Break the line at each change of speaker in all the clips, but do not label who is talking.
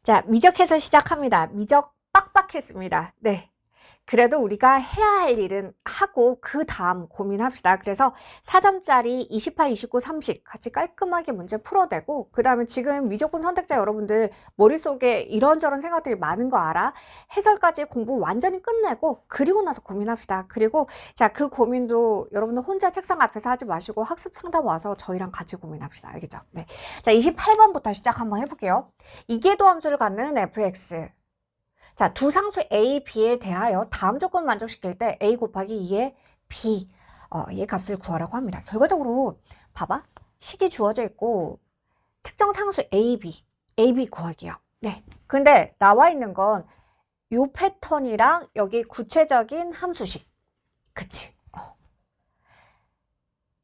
자, 미적해서 시작합니다. 미적 빡빡했습니다. 네. 그래도 우리가 해야 할 일은 하고 그 다음 고민합시다. 그래서 4점짜리 28, 29, 30 같이 깔끔하게 문제 풀어내고 그 다음에 지금 미적분 선택자 여러분들 머릿속에 이런저런 생각들이 많은 거 알아? 해설까지 공부 완전히 끝내고 그리고 나서 고민합시다. 그리고 자, 그 고민도 여러분들 혼자 책상 앞에서 하지 마시고 학습 상담 와서 저희랑 같이 고민합시다. 알겠죠? 네. 자, 28번부터 시작 한번 해볼게요. 이계도 함수를 갖는 fx. 자, 두 상수 a, b에 대하여 다음 조건을 만족시킬 때 a 곱하기 2의 b, 얘 값을 구하라고 합니다. 결과적으로 봐봐. 식이 주어져 있고 특정 상수 a, b 구하기요. 네. 근데 나와 있는 건 요 패턴이랑 여기 구체적인 함수식. 그치?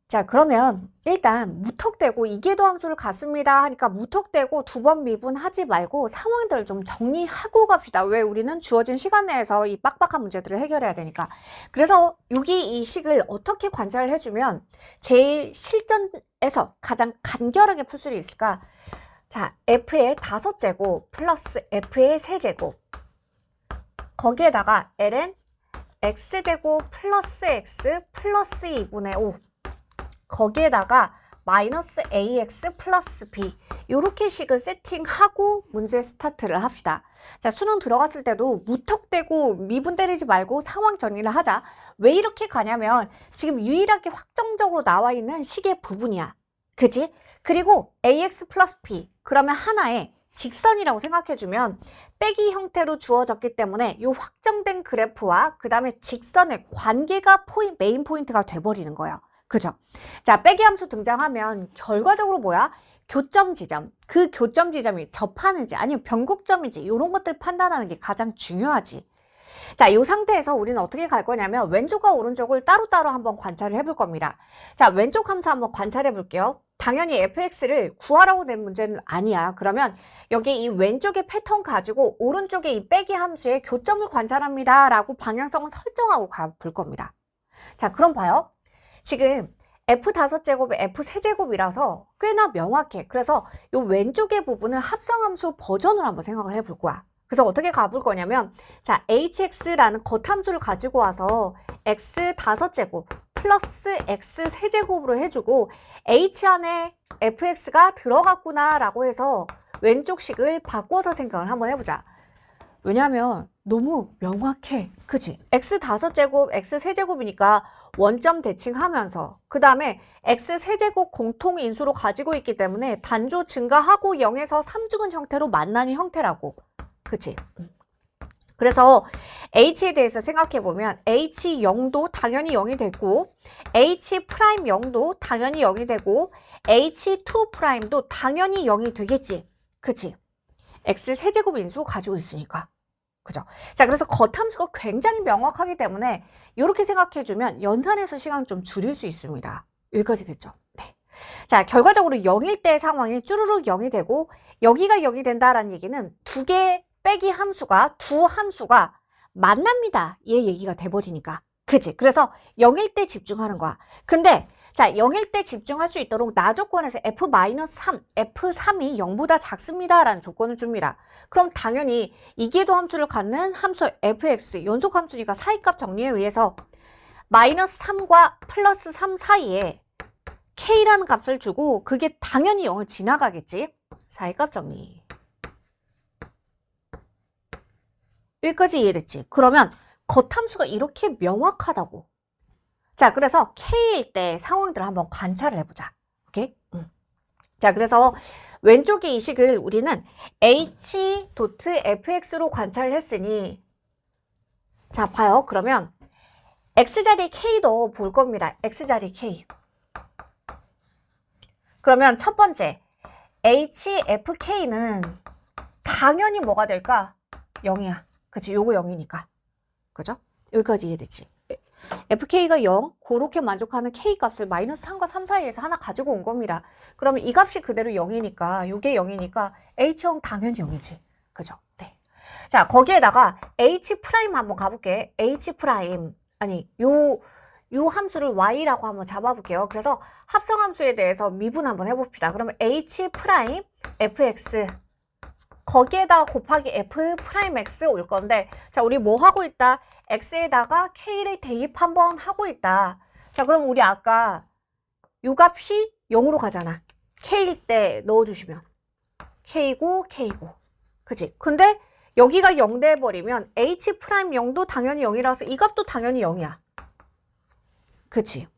자, 그러면 일단 무턱대고 이계도 함수를 갖습니다 하니까 무턱대고 두 번 미분하지 말고 상황들을 좀 정리하고 갑시다. 왜? 우리는 주어진 시간 내에서 이 빡빡한 문제들을 해결해야 되니까. 그래서 여기 이 식을 어떻게 관찰을 해주면 제일 실전에서 가장 간결하게 풀 수 있을까? 자, f의 5제곱 플러스 f의 3제곱 거기에다가 ln x제곱 플러스 x 플러스 2분의 5 거기에다가 마이너스 ax 플러스 b 이렇게 식을 세팅하고 문제 스타트를 합시다. 자, 수능 들어갔을 때도 무턱대고 미분 때리지 말고 상황 정리를 하자. 왜 이렇게 가냐면 지금 유일하게 확정적으로 나와 있는 식의 부분이야. 그지? 그리고 ax 플러스 b 그러면 하나의 직선이라고 생각해주면 빼기 형태로 주어졌기 때문에 이 확정된 그래프와 그 다음에 직선의 관계가 메인 포인트가 돼버리는 거예요. 그죠? 자, 빼기 함수 등장하면 결과적으로 뭐야? 교점 지점. 그 교점 지점이 접하는지 아니면 변곡점인지 이런 것들 판단하는 게 가장 중요하지. 자, 이 상태에서 우리는 어떻게 갈 거냐면 왼쪽과 오른쪽을 따로따로 한번 관찰을 해볼 겁니다. 자, 왼쪽 함수 한번 관찰해 볼게요. 당연히 fx를 구하라고 낸 문제는 아니야. 그러면 여기 이 왼쪽의 패턴 가지고 오른쪽에 이 빼기 함수의 교점을 관찰합니다 라고 방향성을 설정하고 가볼 겁니다. 자, 그럼 봐요. 지금 f5제곱에 f3제곱이라서 꽤나 명확해. 그래서 이 왼쪽의 부분을 합성함수 버전으로 한번 생각을 해볼 거야. 그래서 어떻게 가볼 거냐면 자, hx라는 겉함수를 가지고 와서 x5제곱 플러스 x3제곱으로 해주고 h 안에 fx가 들어갔구나 라고 해서 왼쪽 식을 바꿔서 생각을 한번 해보자. 왜냐하면 너무 명확해. 그치? x5제곱, x3제곱이니까 원점 대칭하면서 그 다음에 x3제곱 공통인수로 가지고 있기 때문에 단조 증가하고 0에서 3주근 형태로 만나는 형태라고. 그치? 그래서 h에 대해서 생각해보면 h0도 당연히 0이 되고 h'0도 당연히 0이 되고 h2'도 당연히 0이 되겠지. 그치? x3제곱 인수 가지고 있으니까. 그죠? 자, 그래서 겉함수가 굉장히 명확하기 때문에 이렇게 생각해주면 연산해서 시간 좀 줄일 수 있습니다. 여기까지 됐죠? 네. 자, 결과적으로 0일 때 상황이 쭈루룩 0이 되고 여기가 0이 된다라는 얘기는 두 개의 빼기 함수가 두 함수가 만납니다. 얘 얘기가 돼버리니까. 그치? 그래서 0일 때 집중하는 거야. 근데 자, 0일 때 집중할 수 있도록 나 조건에서 f-3, f3이 0보다 작습니다 라는 조건을 줍니다. 그럼 당연히 이계도 함수를 갖는 함수 fx, 연속함수니까 사이값 정리에 의해서 마이너스 3과 플러스 3 사이에 k라는 값을 주고 그게 당연히 0을 지나가겠지. 사이값 정리. 여기까지 이해됐지? 그러면 겉함수가 이렇게 명확하다고. 자, 그래서 K일 때 상황들을 한번 관찰을 해보자. 오케이? 자, 그래서 왼쪽의 이 식을 우리는 H.fx로 관찰을 했으니 자, 봐요. 그러면 X자리 K도 볼 겁니다. X자리 K. 그러면 첫 번째 HFK는 당연히 뭐가 될까? 0이야. 그치? 요거 0이니까. 그죠? 여기까지 이해됐지? fk가 0, 그렇게 만족하는 k 값을 마이너스 3과 3 사이에서 하나 가지고 온 겁니다. 그러면 이 값이 그대로 0이니까, 요게 0이니까 h0 당연히 0이지. 그죠? 네. 자, 거기에다가 h' 한번 가볼게. h'. 아니, 요 함수를 y라고 한번 잡아볼게요. 그래서 합성함수에 대해서 미분 한번 해봅시다. 그러면 h' fx 거기에다가 곱하기 f 프라임 x 올 건데, 자, 우리 뭐 하고 있다? x에다가 k를 대입 한번 하고 있다. 자, 그럼 우리 아까 요 값이 0으로 가잖아. k일 때 넣어주시면 k고 k고, 그치? 근데 여기가 0 돼버리면 h 프라임 0도 당연히 0이라서 이 값도 당연히 0이야. 그치?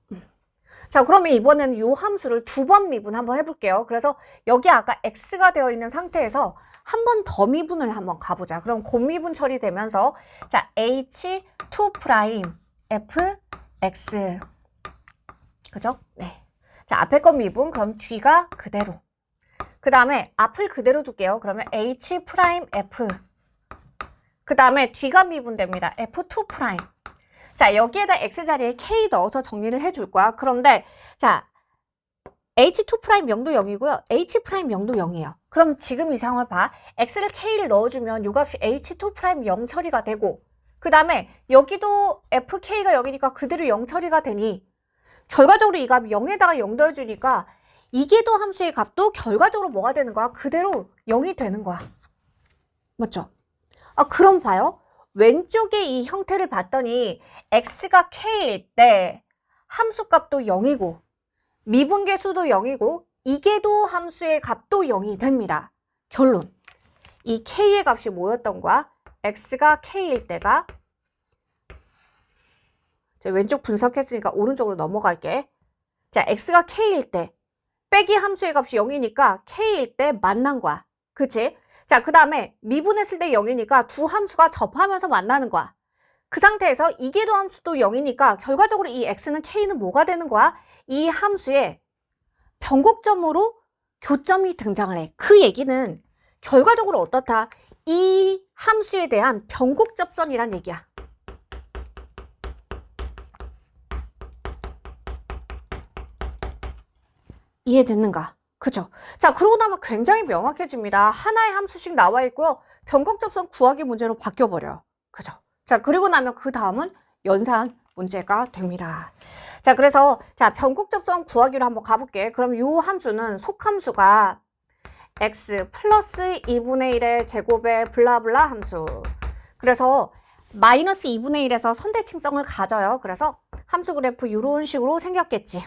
자, 그러면 이번에는 요 함수를 두 번 미분 한번 해볼게요. 그래서 여기 아까 x가 되어 있는 상태에서 한 번 더 미분을 한번 가보자. 그럼 곱미분 처리되면서, 자, h2 프라임 fx, 그죠? 네. 자, 앞에 건 미분, 그럼 뒤가 그대로. 그 다음에 앞을 그대로 둘게요. 그러면 h 프라임 f. 그 다음에 뒤가 미분됩니다. f2 프라임. 자, 여기에다 x 자리에 k 넣어서 정리를 해줄 거야. 그런데 자, h2 프라임 0도 0이고요. h 프라임 0도 0이에요. 그럼 지금 이 상황을 봐. x를 k를 넣어주면 요 값이 h2 프라임 0 처리가 되고, 그 다음에 여기도 fk가 0이니까 그대로 0 처리가 되니, 결과적으로 이 값 0에다가 0 더해주니까 이계도 함수의 값도 결과적으로 뭐가 되는 거야? 그대로 0이 되는 거야. 맞죠? 아, 그럼 봐요. 왼쪽에 이 형태를 봤더니 x가 k일 때 함수값도 0이고 미분계수도 0이고 이계도 함수의 값도 0이 됩니다. 결론. 이 k의 값이 뭐였던 거야? x가 k일 때가, 자, 왼쪽 분석했으니까 오른쪽으로 넘어갈게. 자, x가 k일 때 빼기 함수의 값이 0이니까 k일 때 만난 거야. 그치? 자, 그 다음에 미분했을 때 0이니까 두 함수가 접하면서 만나는 거야. 그 상태에서 이계도 함수도 0이니까 결과적으로 이 x는 k는 뭐가 되는 거야? 이 함수의 변곡점으로 교점이 등장을 해. 그 얘기는 결과적으로 어떻다? 이 함수에 대한 변곡접선이란 얘기야. 이해됐는가? 그죠? 자, 그러고 나면 굉장히 명확해집니다. 하나의 함수씩 나와 있고요. 변곡접선 구하기 문제로 바뀌어버려요. 그죠? 자, 그리고 나면 그 다음은 연산 문제가 됩니다. 자, 그래서 자, 변곡접선 구하기로 한번 가볼게. 그럼 요 함수는 속함수가 x 플러스 2분의 1의 제곱의 블라블라 함수. 그래서 마이너스 2분의 1에서 선대칭성을 가져요. 그래서 함수 그래프 이런 식으로 생겼겠지.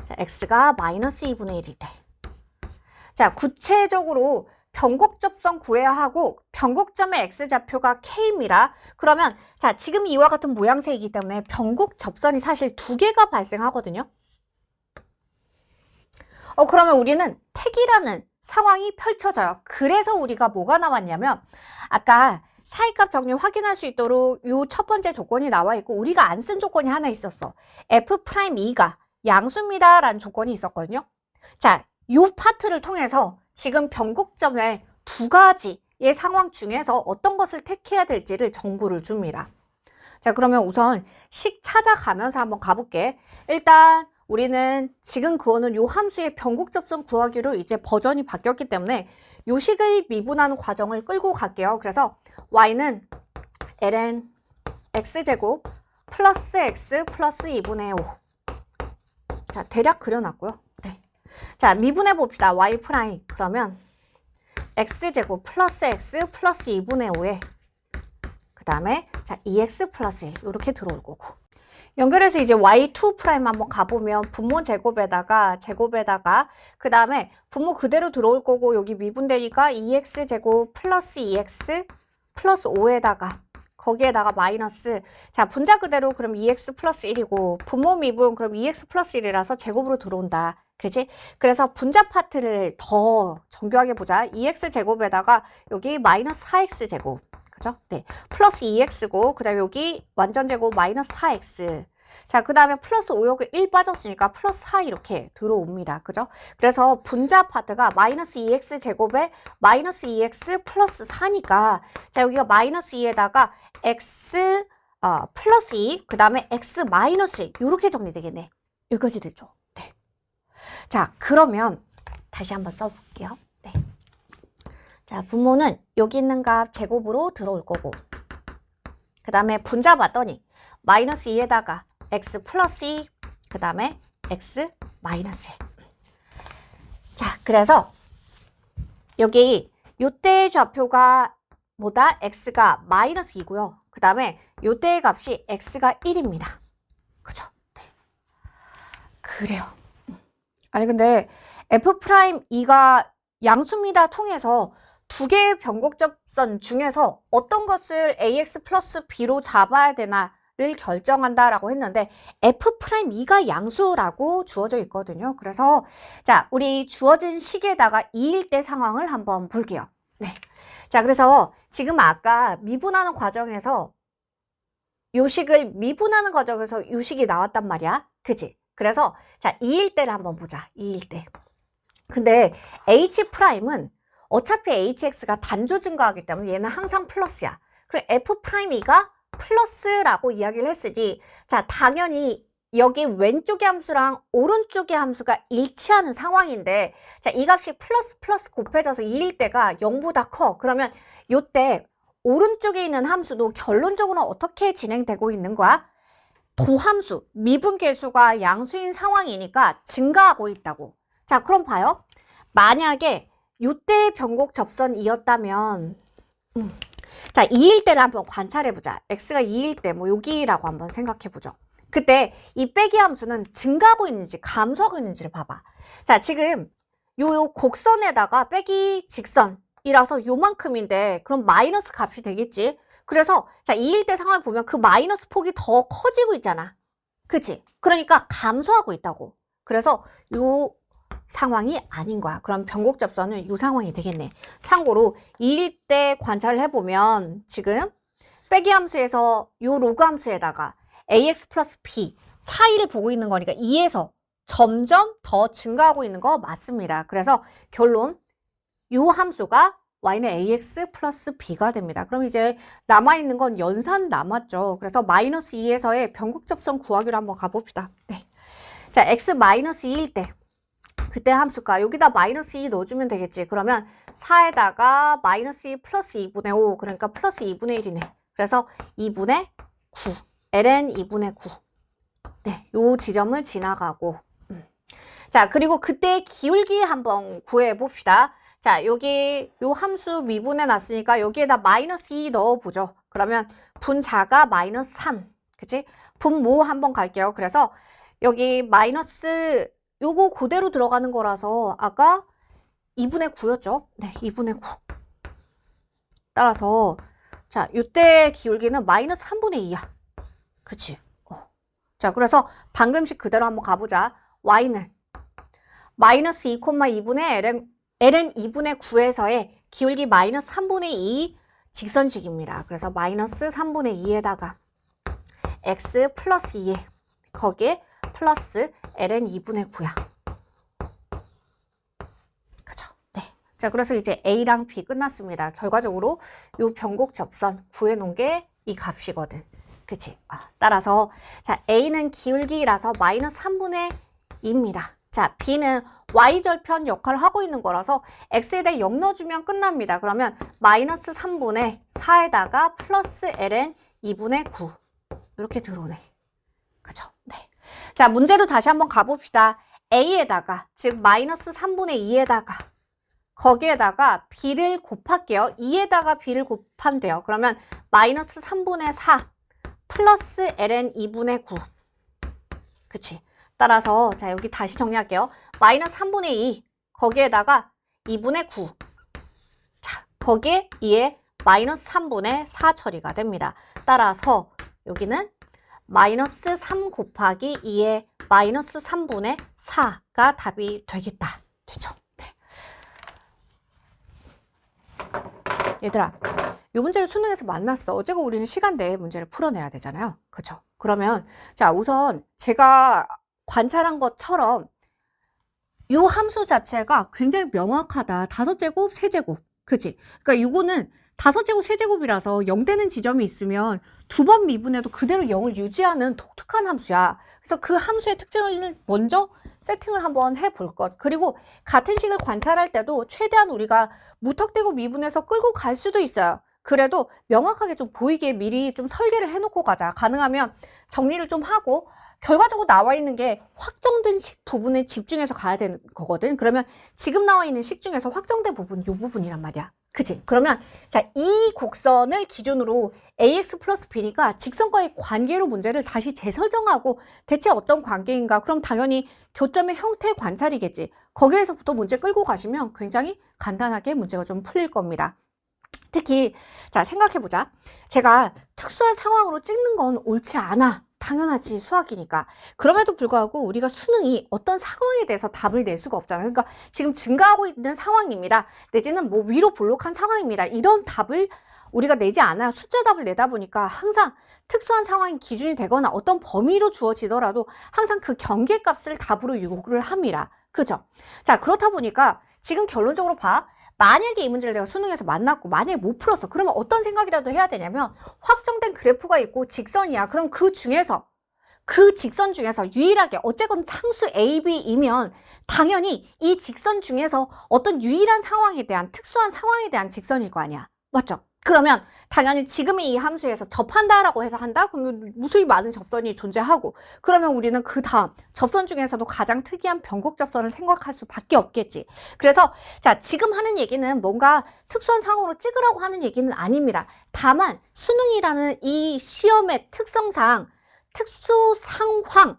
자, x가 마이너스 2분의 1일 때. 자, 구체적으로 변곡접선 구해야 하고 변곡점의 x좌표가 k입니다. 그러면 자, 지금 이와 같은 모양새이기 때문에 변곡접선이 사실 두 개가 발생하거든요. 그러면 우리는 택이라는 상황이 펼쳐져요. 그래서 우리가 뭐가 나왔냐면 아까 사이값 정리 확인할 수 있도록 요 첫 번째 조건이 나와 있고 우리가 안 쓴 조건이 하나 있었어. f'2가 양수입니다 라는 조건이 있었거든요. 자, 요 파트를 통해서 지금 변곡점의 두 가지의 상황 중에서 어떤 것을 택해야 될지를 정보를 줍니다. 자, 그러면 우선 식 찾아가면서 한번 가볼게. 일단 우리는 지금 그거는 요 함수의 변곡접선 구하기로 이제 버전이 바뀌었기 때문에 요 식을 미분하는 과정을 끌고 갈게요. 그래서 y는 ln x제곱 플러스 x 플러스 2분의 5. 자, 대략 그려놨고요. 네. 자, 미분해 봅시다. y 프라임. 그러면 x제곱 플러스 x 플러스 2분의 5에 그 다음에 자 2x 플러스 1 이렇게 들어올 거고, 연결해서 이제 y2 프라임 한번 가보면 분모 제곱에다가 그 다음에 분모 그대로 들어올 거고 여기 미분되니까 2x 제곱 플러스 2x 플러스 5에다가 거기에다가 마이너스, 자 분자 그대로 그럼 2x 플러스 1이고 분모 미분 그럼 2x 플러스 1이라서 제곱으로 들어온다. 그지? 그래서 분자 파트를 더 정교하게 보자. 2x 제곱에다가 여기 마이너스 4x 제곱, 그죠? 네, 플러스 2x고 그 다음에 여기 완전 제곱 마이너스 4x. 자, 그 다음에 플러스 5 여기 1 빠졌으니까 플러스 4 이렇게 들어옵니다. 그죠? 그래서 분자 파트가 마이너스 2x 제곱에 마이너스 2x 플러스 4니까 자 여기가 마이너스 2에다가 x 플러스 2 그 다음에 x 마이너스 1 이렇게 정리되겠네. 여기까지 됐죠? 네. 자, 그러면 다시 한번 써볼게요. 네. 자, 분모는 여기 있는 값 제곱으로 들어올 거고 그 다음에 분자 봤더니 마이너스 2에다가 x 플러스 2 그 다음에 x 마이너스 1. 자, 그래서 여기 요때의 좌표가 뭐다? x가 마이너스 2고요. 그 다음에 요때의 값이 x가 1입니다. 그죠? 네. 그래요. 아니 근데 F'2가 양수입니다 통해서 두 개의 변곡접선 중에서 어떤 것을 ax 플러스 b로 잡아야 되나를 결정한다라고 했는데 F'2가 양수라고 주어져 있거든요. 그래서 자, 우리 주어진 식에다가 2일 때 상황을 한번 볼게요. 네. 자, 그래서 지금 아까 미분하는 과정에서 요식을 미분하는 과정에서 요식이 나왔단 말이야. 그지? 그래서 자, 2일 때를 한번 보자. 2일 때. 근데 H'은 어차피 HX가 단조 증가하기 때문에 얘는 항상 플러스야. 그리고 F'2가 플러스라고 이야기를 했으니 자, 당연히 여기 왼쪽의 함수랑 오른쪽의 함수가 일치하는 상황인데 자, 이 값이 플러스 곱해져서 2일 때가 0보다 커. 그러면 요때 오른쪽에 있는 함수도 결론적으로 어떻게 진행되고 있는 거야? 도함수, 미분계수가 양수인 상황이니까 증가하고 있다고. 자, 그럼 봐요. 만약에 요때의 변곡 접선이었다면 자, 2일 때를 한번 관찰해보자. x가 2일 때 뭐 여기라고 한번 생각해보죠. 그때 이 빼기 함수는 증가하고 있는지 감소하고 있는지를 봐봐. 자, 지금 요 곡선에다가 빼기 직선이라서 요만큼인데 그럼 마이너스 값이 되겠지. 그래서 자, 2일 때 상황을 보면 그 마이너스 폭이 더 커지고 있잖아. 그치? 그러니까 감소하고 있다고. 그래서 요 상황이 아닌 거야. 그럼 변곡 접선은 이 상황이 되겠네. 참고로 2일 때 관찰을 해보면 지금 빼기 함수에서 요 로그 함수에다가 ax 플러스 b 차이를 보고 있는 거니까 2에서 점점 더 증가하고 있는 거 맞습니다. 그래서 결론 요 함수가 y는 ax 플러스 b가 됩니다. 그럼 이제 남아있는 건 연산 남았죠. 그래서 마이너스 2에서의 변곡 접선 구하기로 한번 가봅시다. 네. 자, x 마이너스 2일 때 그때 함수가 여기다 마이너스 2 넣어주면 되겠지. 그러면 4에다가 마이너스 2 플러스 2분의 5 그러니까 플러스 2분의 1이네. 그래서 2분의 9 ln 2분의 9 네, 요 지점을 지나가고 자, 그리고 그때 기울기 한번 구해봅시다. 자, 여기 요 함수 미분해 놨으니까 여기에다 마이너스 2 넣어보죠. 그러면 분자가 마이너스 3 그치? 분모 한번 갈게요. 그래서 여기 마이너스 요거 그대로 들어가는 거라서 아까 2분의 9였죠? 네, 2분의 9. 따라서 자, 요때 기울기는 마이너스 3분의 2야. 그치? 자, 그래서 방금식 그대로 한번 가보자. y는 마이너스 2,2분의 ln 2분의 9에서의 기울기 마이너스 3분의 2 직선식입니다. 그래서 마이너스 3분의 2에다가 x 플러스 2에 거기에 플러스 ln 2분의 9야. 그죠? 네. 자, 그래서 이제 A랑 B 끝났습니다. 결과적으로 요 변곡 접선 구해놓은 게 이 값이거든. 그치? 따라서 자, A는 기울기라서 마이너스 3분의 2입니다. 자, B는 Y절편 역할을 하고 있는 거라서 X에 대해 0 넣어주면 끝납니다. 그러면 마이너스 3분의 4에다가 플러스 ln 2분의 9 이렇게 들어오네. 그죠? 네. 자, 문제로 다시 한번 가봅시다. A에다가 즉 마이너스 3분의 2에다가 거기에다가 B를 곱할게요. 2에다가 B를 곱한대요. 그러면 마이너스 3분의 4 플러스 ln 2분의 9 그치? 따라서 자, 여기 다시 정리할게요. 마이너스 3분의 2 거기에다가 2분의 9 자, 거기에 2에 마이너스 3분의 4 처리가 됩니다. 따라서 여기는 마이너스 3 곱하기 2에 마이너스 3분의 4가 답이 되겠다. 되죠? 네. 얘들아, 이 문제를 수능에서 만났어. 어제가 우리는 시간 내에 문제를 풀어내야 되잖아요. 그죠? 그러면 자, 우선 제가 관찰한 것처럼 이 함수 자체가 굉장히 명확하다. 5제곱, 세제곱. 그치? 그러니까 이거는 5제곱, 세제곱이라서 0 되는 지점이 있으면 두 번 미분해도 그대로 0을 유지하는 독특한 함수야. 그래서 그 함수의 특징을 먼저 세팅을 한번 해볼 것. 그리고 같은 식을 관찰할 때도 최대한 우리가 무턱대고 미분해서 끌고 갈 수도 있어요. 그래도 명확하게 좀 보이게 미리 좀 설계를 해놓고 가자. 가능하면 정리를 좀 하고 결과적으로 나와 있는 게 확정된 식 부분에 집중해서 가야 되는 거거든. 그러면 지금 나와 있는 식 중에서 확정된 부분, 이 부분이란 말이야. 그치? 그러면 자, 이 곡선을 기준으로 ax 플러스 b니까 직선과의 관계로 문제를 다시 재설정하고 대체 어떤 관계인가? 그럼 당연히 교점의 형태 관찰이겠지. 거기에서부터 문제 끌고 가시면 굉장히 간단하게 문제가 좀 풀릴 겁니다. 특히 자, 생각해보자. 제가 특수한 상황으로 찍는 건 옳지 않아. 당연하지, 수학이니까. 그럼에도 불구하고 우리가 수능이 어떤 상황에 대해서 답을 낼 수가 없잖아요. 그러니까 지금 증가하고 있는 상황입니다. 내지는 뭐 위로 볼록한 상황입니다. 이런 답을 우리가 내지 않아요. 숫자 답을 내다 보니까 항상 특수한 상황이 기준이 되거나 어떤 범위로 주어지더라도 항상 그 경계값을 답으로 요구를 합니다. 그죠? 자, 그렇다 보니까 지금 결론적으로 봐. 만약에 이 문제를 내가 수능에서 만났고 만약에 못 풀었어. 그러면 어떤 생각이라도 해야 되냐면 확정된 그래프가 있고 직선이야. 그럼 그 직선 중에서 유일하게 어쨌건 상수 A, B이면 당연히 이 직선 중에서 어떤 유일한 상황에 대한 특수한 상황에 대한 직선일 거 아니야. 맞죠? 그러면 당연히 지금의 이 함수에서 접한다라고 해서 한다? 그러면 무수히 많은 접선이 존재하고 그러면 우리는 그 다음 접선 중에서도 가장 특이한 변곡 접선을 생각할 수밖에 없겠지. 그래서 자, 지금 하는 얘기는 뭔가 특수한 상황으로 찍으라고 하는 얘기는 아닙니다. 다만 수능이라는 이 시험의 특성상 특수 상황이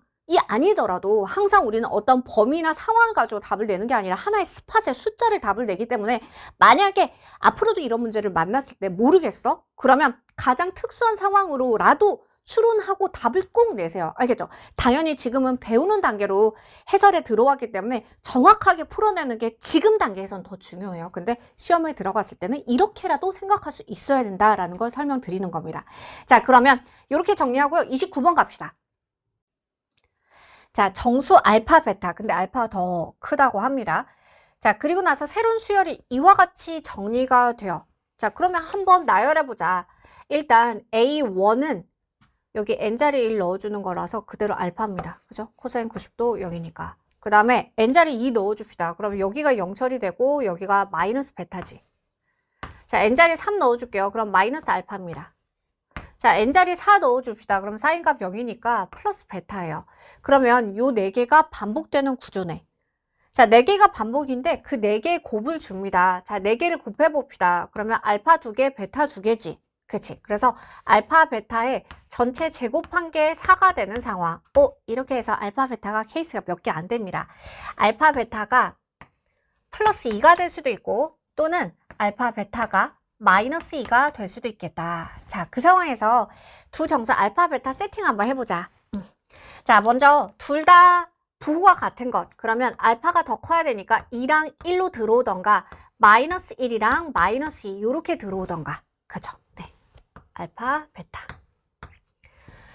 아니더라도 항상 우리는 어떤 범위나 상황을 가지고 답을 내는 게 아니라 하나의 스팟의 숫자를 답을 내기 때문에 만약에 앞으로도 이런 문제를 만났을 때 모르겠어? 그러면 가장 특수한 상황으로라도 추론하고 답을 꼭 내세요. 알겠죠? 당연히 지금은 배우는 단계로 해설에 들어왔기 때문에 정확하게 풀어내는 게 지금 단계에선 더 중요해요. 근데 시험에 들어갔을 때는 이렇게라도 생각할 수 있어야 된다라는 걸 설명드리는 겁니다. 자, 그러면 이렇게 정리하고요. 29번 갑시다. 자, 정수 알파, 베타. 근데 알파가 더 크다고 합니다. 자, 그리고 나서 새로운 수열이 이와 같이 정리가 돼요. 자, 그러면 한번 나열해보자. 일단 A1은 여기 n자리 1 넣어주는 거라서 그대로 알파입니다. 그죠? 코사인 90도 0이니까. 그 다음에 n자리 2 넣어줍시다. 그럼 여기가 0 처리되고 여기가 마이너스 베타지. 자, n자리 3 넣어줄게요. 그럼 마이너스 알파입니다. 자, n자리 4 넣어줍시다. 그럼 사인값 0이니까 플러스 베타예요. 그러면 요 4개가 반복되는 구조네. 자, 4개가 반복인데 그 4개의 곱을 줍니다. 자, 4개를 곱해봅시다. 그러면 알파 2개, 베타 2개지. 그치? 그래서 알파, 베타의 전체 제곱한 게 4가 되는 상황. 이렇게 해서 알파, 베타가 케이스가 몇 개 안 됩니다. 알파, 베타가 플러스 2가 될 수도 있고 또는 알파, 베타가 마이너스 2가 될 수도 있겠다. 자, 그 상황에서 두 정수 알파, 베타 세팅 한번 해보자. 자, 먼저 둘 다 부호가 같은 것. 그러면 알파가 더 커야 되니까 2랑 1로 들어오던가 마이너스 1이랑 마이너스 2 이렇게 들어오던가. 그죠? 네. 알파, 베타.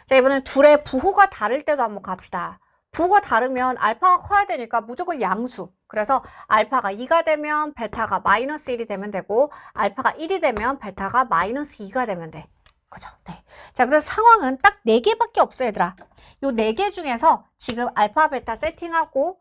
자, 이번엔 둘의 부호가 다를 때도 한번 갑시다. 부호가 다르면 알파가 커야 되니까 무조건 양수. 그래서 알파가 2가 되면 베타가 마이너스 1이 되면 되고 알파가 1이 되면 베타가 마이너스 2가 되면 돼. 그죠? 네. 자, 그래서 상황은 딱 4개밖에 없어, 얘들아. 요 4개 중에서 지금 알파, 베타 세팅하고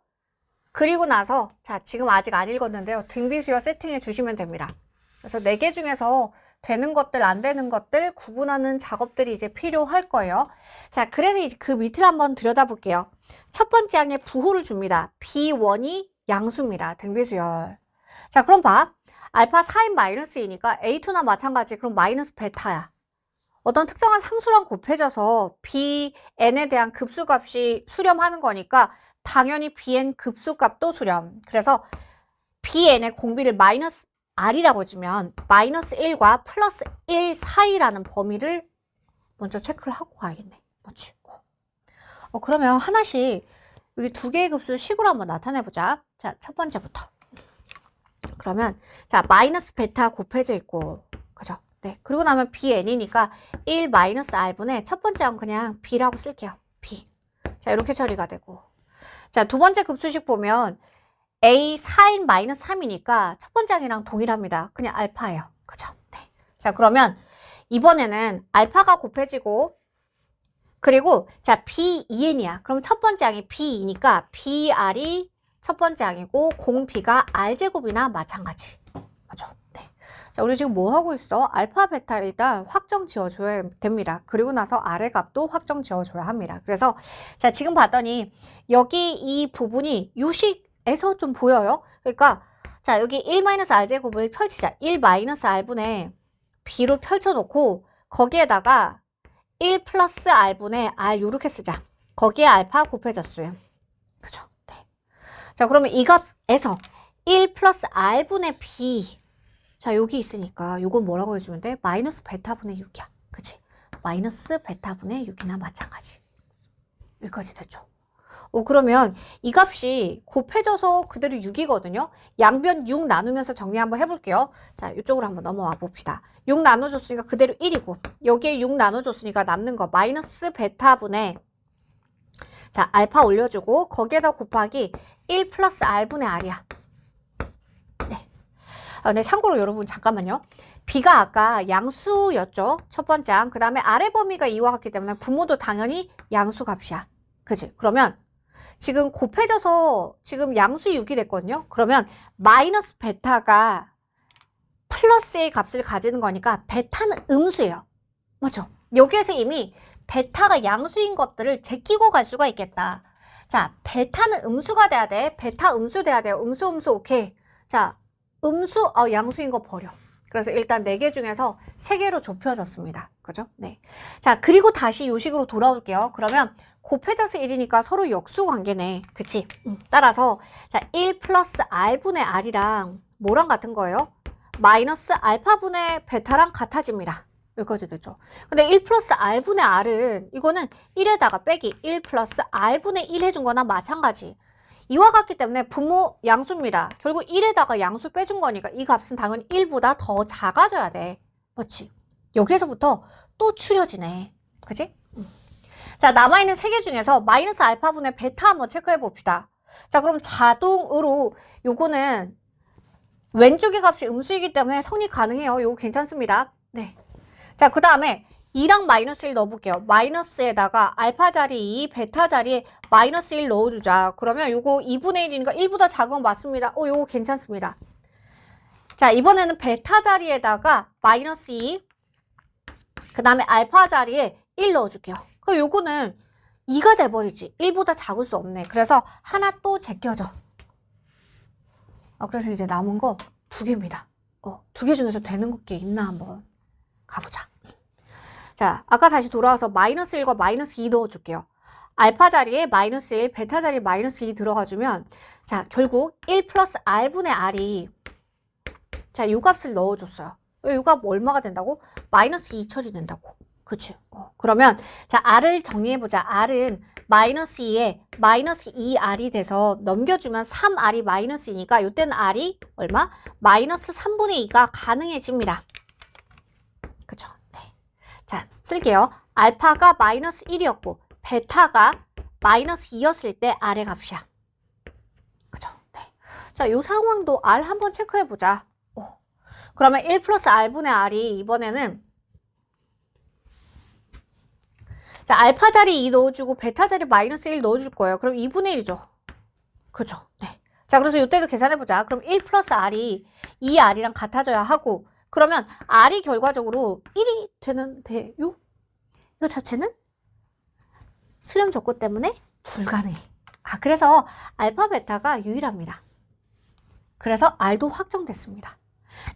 그리고 나서 자, 지금 아직 안 읽었는데요. 등비수열 세팅해 주시면 됩니다. 그래서 4개 중에서 되는 것들, 안 되는 것들 구분하는 작업들이 이제 필요할 거예요. 자, 그래서 이제 그 밑을 한번 들여다볼게요. 첫 번째 항에 부호를 줍니다. B1이 양수입니다. 등비수열. 자, 그럼 봐. 알파 4인 마이너스 2니까 A2나 마찬가지. 그럼 마이너스 베타야. 어떤 특정한 상수랑 곱해져서 Bn에 대한 급수값이 수렴하는 거니까 당연히 Bn 급수값도 수렴. 그래서 Bn의 공비를 마이너스 R이라고 주면 마이너스 1과 플러스 1 사이라는 범위를 먼저 체크를 하고 가야겠네. 맞지? 그러면 하나씩 여기 2개의 급수 식으로 한번 나타내보자. 자, 첫 번째부터. 그러면 자, 마이너스 베타 곱해져 있고 그죠? 네. 그리고 나면 Bn이니까 1 마이너스 R분의 첫 번째 항 그냥 B라고 쓸게요. B. 자, 이렇게 처리가 되고. 자, 두 번째 급수식 보면 A 4인 마이너스 3이니까 첫 번째 항이랑 동일합니다. 그냥 알파예요. 그죠? 네. 자, 그러면 이번에는 알파가 곱해지고 그리고 자, B2n이야. 그럼 첫 번째 항이 B2니까 BR이 첫 번째 항이고 공B가 R제곱이나 마찬가지. 맞죠? 네. 자, 우리 지금 뭐 하고 있어? 알파, 베타 일단 확정 지어줘야 됩니다. 그리고 나서 R의 값도 확정 지어줘야 합니다. 그래서 자, 지금 봤더니 여기 이 부분이 요식에서 좀 보여요. 그러니까 자, 여기 1-r제곱을 펼치자. 1-r분의 b로 펼쳐놓고 거기에다가 1 플러스 r분의 r 요렇게 쓰자. 거기에 알파 곱해졌어요. 그죠? 네. 자, 그러면 이 값에서 1 플러스 r분의 b. 자, 여기 있으니까 요건 뭐라고 해주면 돼? 마이너스 베타분의 6이야. 그치? 마이너스 베타분의 6이나 마찬가지. 여기까지 됐죠? 그러면 이 값이 곱해져서 그대로 6이거든요. 양변 6 나누면서 정리 한번 해볼게요. 자, 이쪽으로 한번 넘어와 봅시다. 6 나눠줬으니까 그대로 1이고 여기에 6 나눠줬으니까 남는 거 마이너스 베타분의 자, 알파 올려주고 거기에다 곱하기 1 플러스 r분의 r이야. 네. 근데 참고로 여러분 잠깐만요. b가 아까 양수였죠. 첫 번째 항. 그 다음에 아래 범위가 2와 같기 때문에 부모도 당연히 양수 값이야. 그치? 그러면 지금 곱해져서 지금 양수 6이 됐거든요. 그러면 마이너스 베타가 플러스의 값을 가지는 거니까 베타는 음수예요. 맞죠? 여기에서 이미 베타가 양수인 것들을 제끼고 갈 수가 있겠다. 자, 베타는 음수가 돼야 돼. 베타 음수 돼야 돼요. 음수 오케이. 자, 음수 양수인 거 버려. 그래서 일단 4개 중에서 3개로 좁혀졌습니다. 그죠? 네. 자, 그리고 다시 이 식으로 돌아올게요. 그러면 곱해져서 1이니까 서로 역수 관계네. 그치? 따라서 자, 1 플러스 r분의 r이랑 뭐랑 같은 거예요? 마이너스 알파분의 베타랑 같아집니다. 여기까지 됐죠? 근데 1 플러스 r분의 r은 이거는 1에다가 빼기 1 플러스 r분의 1 해준 거나 마찬가지. 이와 같기 때문에 부모 양수입니다. 결국 1에다가 양수 빼준 거니까 이 값은 당연히 1보다 더 작아져야 돼. 그렇지? 여기에서부터 또 추려지네. 그치? 자, 남아있는 3개 중에서 마이너스 알파분의 베타 한번 체크해 봅시다. 자, 그럼 자동으로 요거는 왼쪽의 값이 음수이기 때문에 성립 가능해요. 요거 괜찮습니다. 네. 자, 그 다음에 2랑 마이너스 1 넣어볼게요. 마이너스에다가 알파 자리 2, 베타 자리에 마이너스 1 넣어주자. 그러면 요거 2분의 1이니까 1보다 작은 건 맞습니다. 요거 괜찮습니다. 자, 이번에는 베타 자리에다가 마이너스 2, 그 다음에 알파 자리에 1 넣어줄게요. 그럼 요거는 2가 돼버리지. 1보다 작을 수 없네. 그래서 하나 또 제껴줘. 그래서 이제 남은 거 2개입니다. 2개 중에서 되는 게 있나 한번 가보자. 자, 아까 다시 돌아와서 마이너스 1과 마이너스 2 넣어줄게요. 알파 자리에 마이너스 1, 베타 자리에 마이너스 2 들어가주면 자, 결국 1 플러스 r분의 r이 자, 요 값을 넣어줬어요. 요 값 얼마가 된다고? 마이너스 2 처리된다고. 그치? 그러면 자, r을 정리해보자. r은 마이너스 2에 마이너스 2r이 돼서 넘겨주면 3r이 마이너스 2니까 요때는 r이 얼마? 마이너스 3분의 2가 가능해집니다. 그쵸? 네. 자, 쓸게요. 알파가 마이너스 1이었고 베타가 마이너스 2였을 때 r의 값이야. 그죠? 네. 자, 요 상황도 r 한번 체크해보자. 그러면 1 플러스 r분의 r이 이번에는 자, 알파 자리 2 넣어주고 베타 자리 마이너스 1 넣어줄 거예요. 그럼 2분의 1이죠. 그죠? 네. 자, 그래서 이때도 계산해보자. 그럼 1 플러스 r이 2r이랑 같아져야 하고 그러면 r이 결과적으로 1이 되는데요? 이거 자체는 수렴 조건 때문에 불가능해. 그래서 알파 베타가 유일합니다. 그래서 r도 확정됐습니다.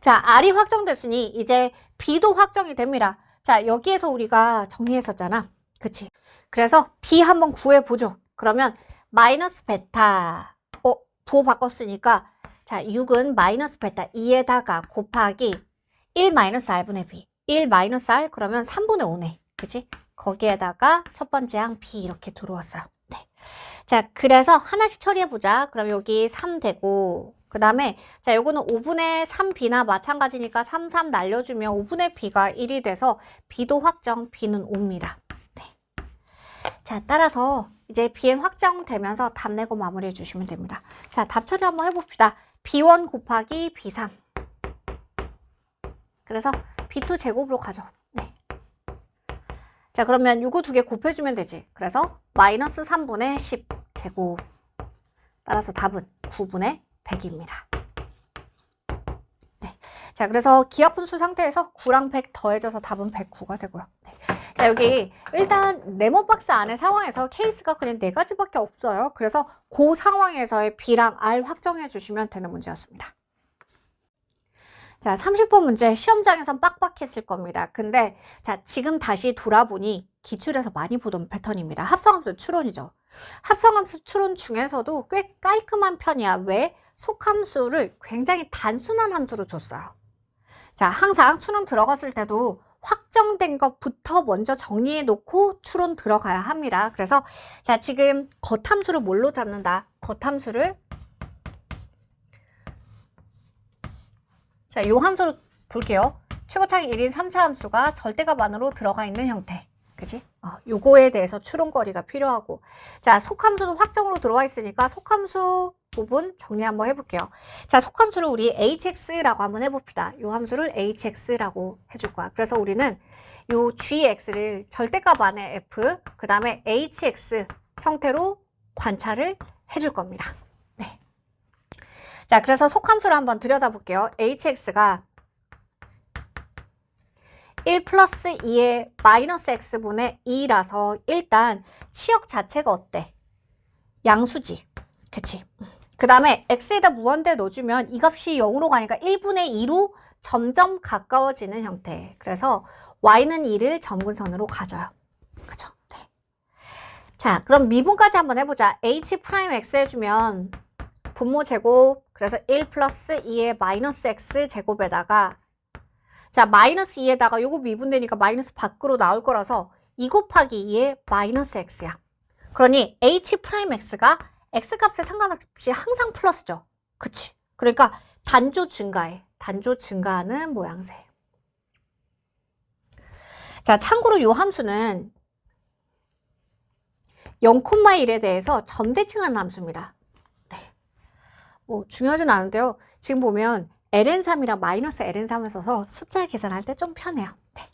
자, r이 확정됐으니 이제 b도 확정이 됩니다. 자, 여기에서 우리가 정리했었잖아. 그치? 그래서 b 한번 구해보죠. 그러면 마이너스 베타 부호 바꿨으니까 자, 6은 마이너스 베타 2에다가 곱하기 1 마이너스 r분의 b 1 마이너스 r 그러면 3분의 5네. 그치? 거기에다가 첫 번째 항 b 이렇게 들어왔어요. 네. 자, 그래서 하나씩 처리해보자. 그럼 여기 3 되고 그 다음에 자, 요거는 5분의 3b나 마찬가지니까 3, 3 날려주면 5분의 b가 1이 돼서 b도 확정, b는 5입니다. 네. 자, 따라서 이제 bn 확정되면서 답 내고 마무리해 주시면 됩니다. 자, 답 처리 한번 해봅시다. b1 곱하기 b3 그래서 b2 제곱으로 가죠. 네. 자, 그러면 요거 2개 곱해주면 되지. 그래서 마이너스 3분의 10 제곱 따라서 답은 9분의 100입니다. 네. 자, 그래서 기하분수 상태에서 9랑 100 더해져서 답은 109가 되고요. 네. 자, 여기 일단 네모박스 안의 상황에서 케이스가 그냥 4가지밖에 없어요. 그래서 그 상황에서의 B랑 R 확정해 주시면 되는 문제였습니다. 자, 30번 문제 시험장에선 빡빡했을 겁니다. 근데 자, 지금 다시 돌아보니 기출에서 많이 보던 패턴입니다. 합성함수 추론이죠. 합성함수 추론 중에서도 꽤 깔끔한 편이야. 왜? 속함수를 굉장히 단순한 함수로 줬어요. 자, 항상 추론 들어갔을 때도 확정된 것부터 먼저 정리해 놓고 추론 들어가야 합니다. 그래서 자, 지금 겉함수를 뭘로 잡는다? 겉함수를 자, 요 함수로 볼게요. 최고차기 1인 3차 함수가 절대값 안으로 들어가 있는 형태. 그지? 요거에 대해서 추론거리가 필요하고. 자, 속함수도 확정으로 들어와 있으니까 속함수 부분 정리 한번 해볼게요. 자, 속함수를 우리 hx라고 한번 해봅시다. 요 함수를 hx라고 해줄 거야. 그래서 우리는 요 gx를 절대값 안에 f, 그 다음에 hx 형태로 관찰을 해줄 겁니다. 네. 자, 그래서 속함수를 한번 들여다볼게요. hx가 1 플러스 2의 마이너스 x분의 2라서 일단 치역 자체가 어때? 양수지. 그치? 그 다음에 x에다 무한대 넣어주면 이 값이 0으로 가니까 1분의 2로 점점 가까워지는 형태. 그래서 y는 2를 점근선으로 가져요. 그죠? 네. 자, 그럼 미분까지 한번 해보자. h 프라임 x 해주면 분모 제곱, 그래서 1 플러스 2의 마이너스 x 제곱에다가 자, 마이너스 2에다가 요거 미분되니까 마이너스 밖으로 나올 거라서 2 곱하기 2의 마이너스 x야. 그러니 h 프라임 x가 x 값에 상관없이 항상 플러스죠. 그치? 그러니까 단조 증가해. 단조 증가하는 모양새. 자, 참고로 요 함수는 0,1에 대해서 점대칭하는 함수입니다. 네. 뭐 중요하진 않은데요. 지금 보면 ln3이랑 마이너스 ln3을 써서 숫자 계산할 때 좀 편해요. 네.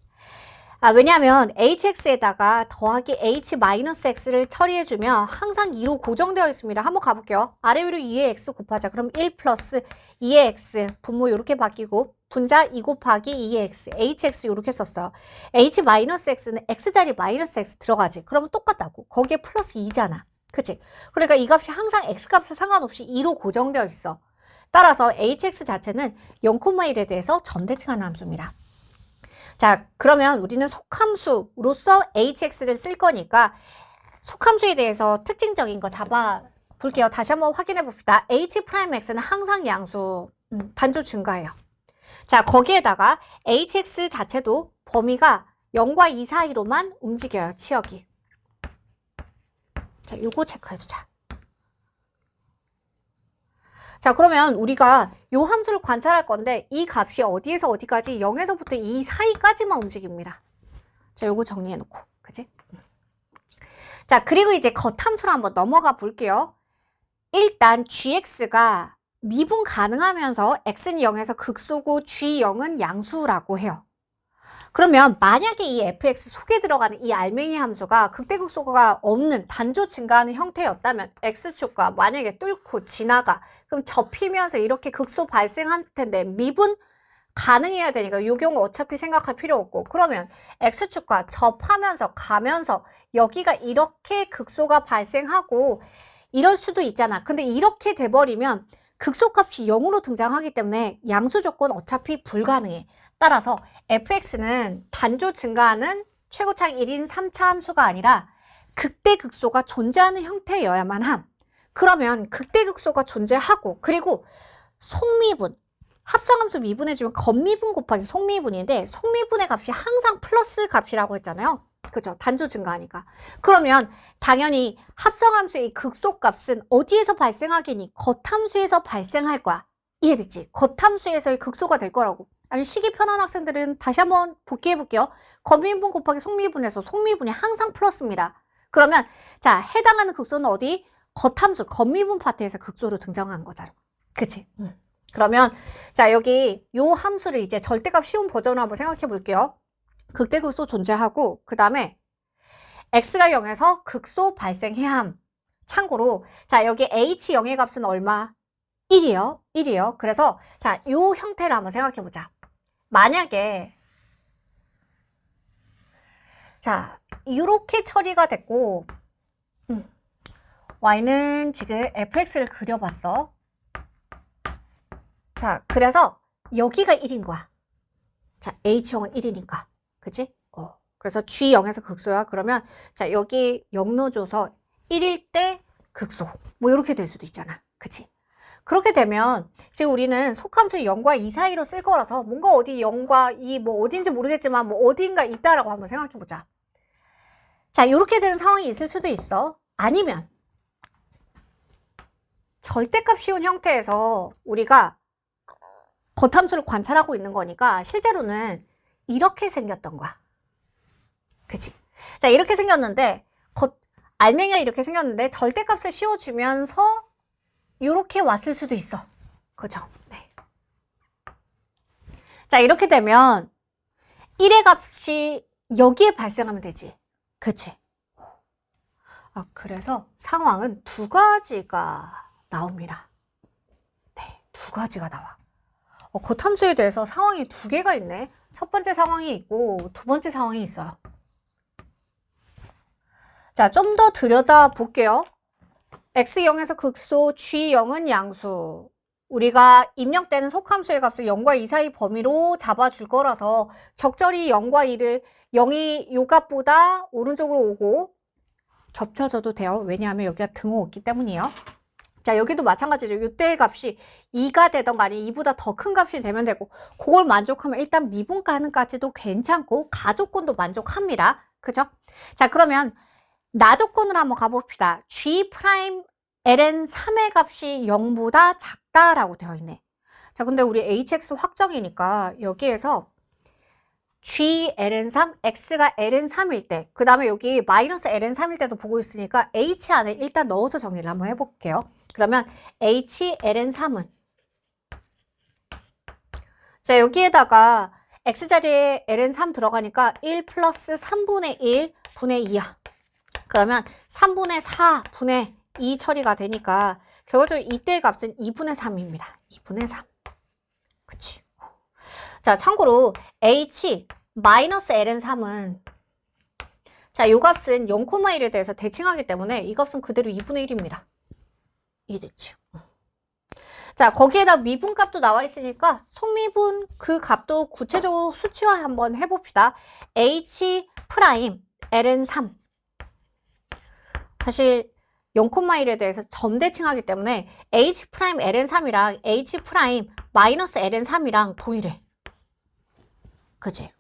왜냐하면 hx에다가 더하기 h-x를 처리해주면 항상 2로 고정되어 있습니다. 한번 가볼게요. 아래 위로 2의 x 곱하자. 그럼 1 플러스 2의 x 분모 이렇게 바뀌고 분자 2 곱하기 2의 x, hx 이렇게 썼어요. h-x는 x자리 마이너스 x 들어가지. 그러면 똑같다고. 거기에 플러스 2잖아. 그치? 그러니까 이 값이 항상 x 값에 상관없이 2로 고정되어 있어. 따라서 hx 자체는 0,1에 대해서 점대칭하는 함수입니다. 자, 그러면 우리는 속함수로서 hx를 쓸 거니까 속함수에 대해서 특징적인 거 잡아 볼게요. 다시 한번 확인해 봅시다. h'x는 항상 양수, 단조 증가해요. 자, 거기에다가 hx 자체도 범위가 0과 2 사이로만 움직여요. 치역이. 자, 요거 체크해주자. 자, 그러면 우리가 요 함수를 관찰할 건데 이 값이 어디에서 어디까지 0에서부터 2 사이까지만 움직입니다. 자, 요거 정리해 놓고. 그지? 자, 그리고 이제 겉함수로 한번 넘어가 볼게요. 일단 gx가 미분 가능하면서 x는 0에서 극소고 g0은 양수라고 해요. 그러면 만약에 이 fx 속에 들어가는 이 알맹이 함수가 극대극소가 없는 단조 증가하는 형태였다면 x축과 만약에 뚫고 지나가 그럼 접히면서 이렇게 극소 발생할 텐데 미분 가능해야 되니까 이 경우 어차피 생각할 필요 없고 그러면 x축과 접하면서 가면서 여기가 이렇게 극소가 발생하고 이럴 수도 있잖아. 근데 이렇게 돼버리면 극소값이 0으로 등장하기 때문에 양수 조건 어차피 불가능해. 따라서 fx는 단조 증가하는 최고차기 1인 3차 함수가 아니라 극대극소가 존재하는 형태여야만 함. 그러면 극대극소가 존재하고 그리고 속미분, 합성함수 미분해주면 겉미분 곱하기 속미분인데 속미분의 값이 항상 플러스 값이라고 했잖아요. 그죠? 단조 증가하니까. 그러면 당연히 합성함수의 극소값은 어디에서 발생하겠니? 겉함수에서 발생할 거야. 이해됐지? 겉함수에서의 극소가 될 거라고. 아니 식이 편한 학생들은 다시 한번 복기해 볼게요. 겉미분 곱하기 속미분에서 속미분이 항상 플러스입니다. 그러면 자 해당하는 극소는 어디? 겉함수, 겉미분 파트에서 극소로 등장한 거잖아. 그치? 그러면 자 여기 요 함수를 이제 절대값 쉬운 버전으로 한번 생각해 볼게요. 극대극소 존재하고 그 다음에 x가 0에서 극소 발생해야 함. 참고로 자 여기 h0의 값은 얼마? 1이요. 1이요. 그래서 자 요 형태를 한번 생각해 보자. 만약에 자 이렇게 처리가 됐고 y는 지금 fx를 그려봤어. 자 그래서 여기가 1인 거야. 자, H형은 1이니까. 그치? 그래서 G0에서 극소야. 그러면 자, 여기 0 넣어줘서 1일 때 극소. 뭐 이렇게 될 수도 있잖아. 그치? 그렇게 되면 지금 우리는 속함수 0과 2 사이로 쓸 거라서 뭔가 어디 0과 2 뭐 어딘지 모르겠지만 뭐 어딘가 있다라고 한번 생각해 보자. 자, 이렇게 되는 상황이 있을 수도 있어. 아니면 절대값 씌운 형태에서 우리가 겉함수를 관찰하고 있는 거니까 실제로는 이렇게 생겼던 거야. 그치? 자, 이렇게 생겼는데 알맹이가 이렇게 생겼는데 절대값을 씌워주면서 이렇게 왔을 수도 있어. 그죠? 네. 자, 이렇게 되면 1의 값이 여기에 발생하면 되지. 그치? 그래서 상황은 두 가지가 나옵니다. 네, 두 가지가 나와. 겉함수에 대해서 상황이 두 개가 있네. 첫 번째 상황이 있고 두 번째 상황이 있어요. 자, 좀 더 들여다 볼게요. x0에서 극소, g0은 양수. 우리가 입력되는 속함수의 값을 0과 2 사이 범위로 잡아줄 거라서 적절히 0과 2를 0이 요 값보다 오른쪽으로 오고 겹쳐져도 돼요. 왜냐하면 여기가 등호 없기 때문이에요. 자, 여기도 마찬가지죠. 이때의 값이 2가 되던가 아니면 2보다 더 큰 값이 되면 되고 그걸 만족하면 일단 미분가능까지도 괜찮고 가조건도 만족합니다. 그죠? 자, 그러면 나조건으로 한번 가봅시다. G' ln3의 값이 0보다 작다라고 되어 있네. 자, 근데 우리 hx 확정이니까 여기에서 G ln3, x가 ln3일 때, 그 다음에 여기 마이너스 ln3일 때도 보고 있으니까 h 안에 일단 넣어서 정리를 한번 해볼게요. 그러면 h ln3은 자, 여기에다가 x자리에 ln3 들어가니까 1 플러스 3분의 1 분의 2야. 그러면 3분의 4분의 2 처리가 되니까 결과적으로 이때의 값은 2분의 3입니다. 2분의 3. 그치? 자, 참고로 h 마이너스 ln3은 자, 요 값은 0,1에 대해서 대칭하기 때문에 이 값은 그대로 2분의 1입니다. 이해됐지? 자, 거기에다 미분값도 나와 있으니까 속미분 그 값도 구체적으로 수치화 한번 해봅시다. h 프라임 ln3 사실 0,1에 대해서 점대칭하기 때문에 h 프라임 ln3이랑 h 프라임 마이너스 ln3이랑 동일해. 그치?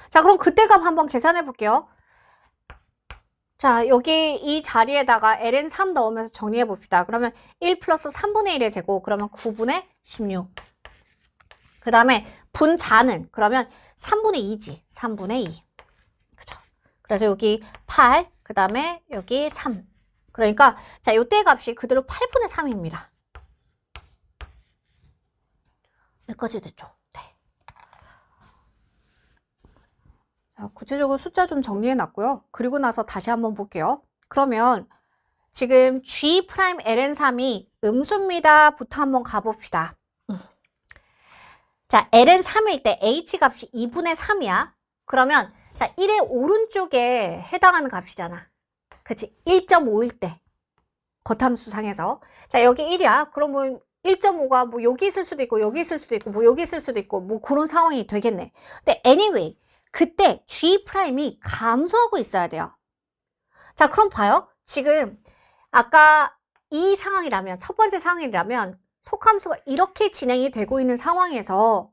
자, 그럼 그때 값 한번 계산해 볼게요. 자, 여기 이 자리에다가 ln3 넣으면서 정리해 봅시다. 그러면 1 플러스 3분의 1의 제곱, 그러면 9분의 16. 그 다음에 분자는 그러면 3분의 2지. 3분의 2. 그죠? 그래서 여기 8, 그 다음에 여기 3. 그러니까 자, 요때 값이 그대로 8분의 3입니다. 여기까지 됐죠? 네. 자, 구체적으로 숫자 좀 정리해 놨고요. 그리고 나서 다시 한번 볼게요. 그러면 지금 G' ln3이 음수입니다. 부터 한번 가봅시다. 자, ln3일 때 H 값이 2분의 3이야. 그러면 자, 1의 오른쪽에 해당하는 값이잖아. 그치? 1.5일 때. 겉함수상에서. 자, 여기 1이야. 그러면 1.5가 뭐 여기 있을 수도 있고, 여기 있을 수도 있고, 뭐 여기 있을 수도 있고, 뭐 그런 상황이 되겠네. 근데 anyway, 그때 G'이 감소하고 있어야 돼요. 자, 그럼 봐요. 지금 아까 이 상황이라면, 첫 번째 상황이라면 속함수가 이렇게 진행이 되고 있는 상황에서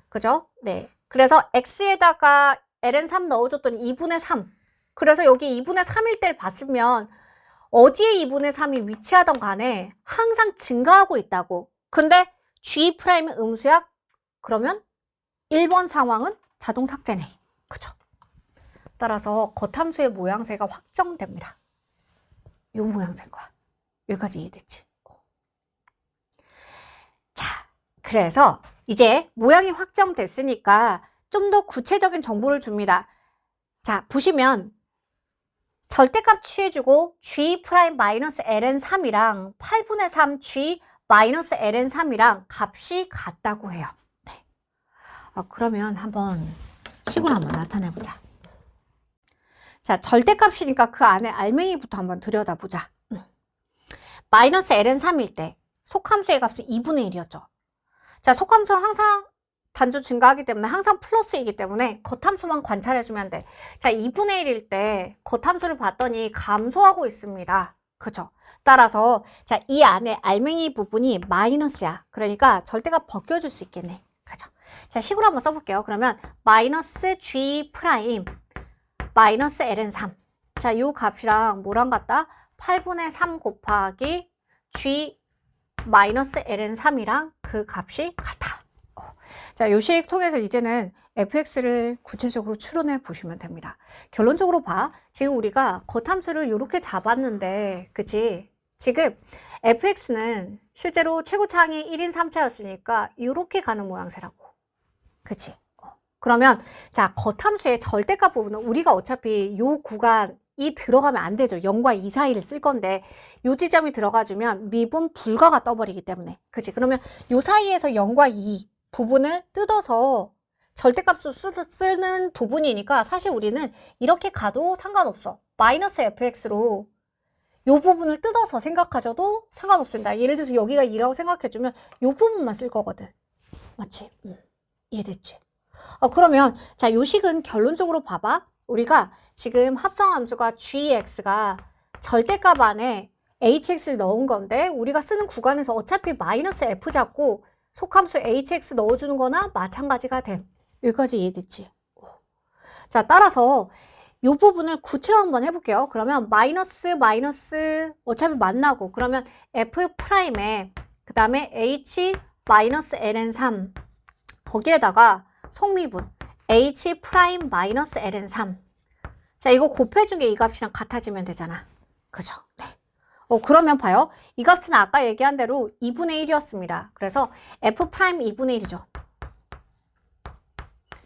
그죠? 네. 그래서 x에다가 ln3 넣어줬더니 2분의 3. 그래서 여기 2분의 3일 때를 봤으면 어디에 2분의 3이 위치하던 간에 항상 증가하고 있다고. 근데 G' 음수야? 그러면 1번 상황은 자동 삭제네. 그죠? 따라서 겉함수의 모양새가 확정됩니다. 요 모양새인 거야. 여기까지 이해됐지? 자, 그래서 이제 모양이 확정됐으니까 좀 더 구체적인 정보를 줍니다. 자, 보시면 절대값 취해주고 G'-ln3이랑 8분의 3 G-ln3이랑 값이 같다고 해요. 네. 그러면 한번 식으로 한번 나타내보자. 자, 절대값이니까 그 안에 알맹이부터 한번 들여다보자. 마이너스 ln3일 때 속함수의 값은 2분의 1이었죠. 자, 속함수는 항상 단조 증가하기 때문에 항상 플러스이기 때문에 겉함수만 관찰해주면 돼. 자, 2분의 1일 때 겉함수를 봤더니 감소하고 있습니다. 그죠? 따라서 자, 이 안에 알맹이 부분이 마이너스야. 그러니까 절대가 벗겨줄 수 있겠네. 그죠? 자, 식으로 한번 써볼게요. 그러면 마이너스 G 프라임 마이너스 ln3. 자, 요 값이랑 뭐랑 같다? 8분의 3 곱하기 G 마이너스 ln3이랑 그 값이 같아. 자, 요 식 통해서 이제는 fx를 구체적으로 추론해 보시면 됩니다. 결론적으로 봐. 지금 우리가 겉함수를 이렇게 잡았는데, 그치? 지금 fx는 실제로 최고차항이 1인 3차였으니까 이렇게 가는 모양새라고. 그치? 그러면 자, 겉함수의 절대값 부분은 우리가 어차피 요 구간이 들어가면 안 되죠. 0과 2 사이를 쓸 건데 요 지점이 들어가주면 미분 불가가 떠버리기 때문에. 그치? 그러면 요 사이에서 0과 2 부분을 뜯어서 절대값으로 쓰는 부분이니까 사실 우리는 이렇게 가도 상관없어. 마이너스 fx로 요 부분을 뜯어서 생각하셔도 상관없습니다. 예를 들어서 여기가 2라고 생각해주면 요 부분만 쓸 거거든. 맞지? 이해됐지? 그러면 자, 요 식은 결론적으로 봐봐. 우리가 지금 합성함수가 gx가 절대값 안에 hx를 넣은 건데 우리가 쓰는 구간에서 어차피 마이너스 f 잡고 속함수 hx 넣어주는 거나 마찬가지가 돼. 여기까지 이해됐지? 자, 따라서 이 부분을 구체화 한번 해볼게요. 그러면 마이너스 어차피 만나고 그러면 f 프라임에 그 다음에 h 마이너스 ln3 거기에다가 속미분 h 프라임 마이너스 ln3. 자, 이거 곱해준 게 이 값이랑 같아지면 되잖아. 그죠? 네. 그러면 봐요. 이 값은 아까 얘기한 대로 2분의 1이었습니다. 그래서 f 프라임 2분의 1이죠.